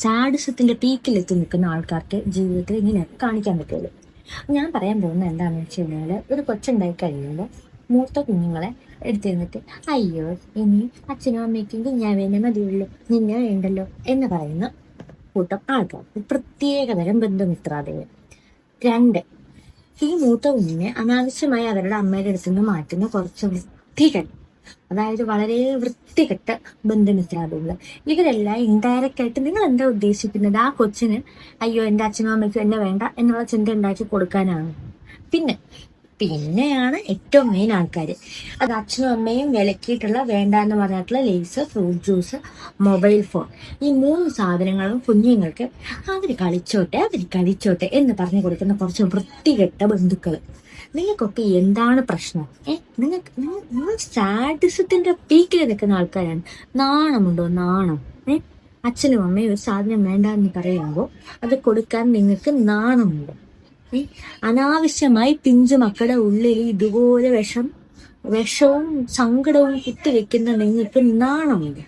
സാഡിസത്തിന്റെ പീക്കിലെത്തി നിൽക്കുന്ന ആൾക്കാർക്ക് ജീവിതത്തിൽ ഇങ്ങനെ കാണിക്കാൻ പറ്റുള്ളൂ. ഞാൻ പറയാൻ പോകുന്നത് എന്താണെന്ന് വെച്ച് കഴിഞ്ഞാൽ, ഒരു കൊച്ചുണ്ടായി കഴിയുമ്പോൾ മൂത്ത കുഞ്ഞുങ്ങളെ എടുത്തിരുന്നിട്ട് അയ്യോ ഇനി അച്ഛനും അമ്മയ്ക്കും കുഞ്ഞാവേനെ മതിയുള്ളൂ, നിന്നെ വേണ്ടല്ലോ എന്ന് പറയുന്ന കൂട്ടം ആൾക്കാർക്ക് പ്രത്യേകതരം ബന്ധുമിത്രാദികൾ. 2, ഈ മൂത്ത കുഞ്ഞിനെ അനാവശ്യമായി അവരുടെ അമ്മയുടെ അടുത്ത് നിന്ന് മാറ്റുന്ന കുറച്ച് വൃത്തികെട്ട, അതായത് വളരെ വൃത്തികെട്ട ബന്ധുമിത്രാദികൾ. ഇവരെല്ലാം ഇൻഡയറക്റ്റ് ആയിട്ട് നിങ്ങൾ എന്താ ഉദ്ദേശിക്കുന്നത്, ആ കൊച്ചിന് അയ്യോ എൻ്റെ അച്ഛനും അമ്മയ്ക്കും എന്നെ വേണ്ട എന്നുള്ള ചിന്ത ഉണ്ടാക്കി കൊടുക്കാനാണ്. പിന്നെയാണ് ഏറ്റവും മെയിൻ ആൾക്കാർ. അത് അച്ഛനും അമ്മയും വിലക്കിയിട്ടുള്ള വേണ്ട എന്ന് പറഞ്ഞിട്ടുള്ള Lay's, fruit juice, mobile phone, ഈ 3 സാധനങ്ങളും കുഞ്ഞുങ്ങൾക്ക് അവർ കളിച്ചോട്ടെ എന്ന് പറഞ്ഞു കൊടുക്കുന്ന കുറച്ച് വൃത്തികെട്ട ബന്ധുക്കൾ. നിങ്ങൾക്കൊക്കെ എന്താണ് പ്രശ്നം? നിങ്ങൾ സാഡിസത്തിന്റെ പീക്കിൽ നിൽക്കുന്ന ആൾക്കാരാണ്. നാണമുണ്ടോ? നാണം. അച്ഛനും അമ്മയും ഒരു സാധനം വേണ്ട എന്ന് പറയുമ്പോൾ അത് കൊടുക്കാൻ നിങ്ങൾക്ക് നാണമുണ്ടോ? അനാവശ്യമായി പിഞ്ചു മക്കളുടെ ഉള്ളിൽ ഇതുപോലെ വിഷവും സങ്കടവും കുത്തിവെക്കുന്ന നിങ്ങൾക്ക് നാണമുണ്ട്.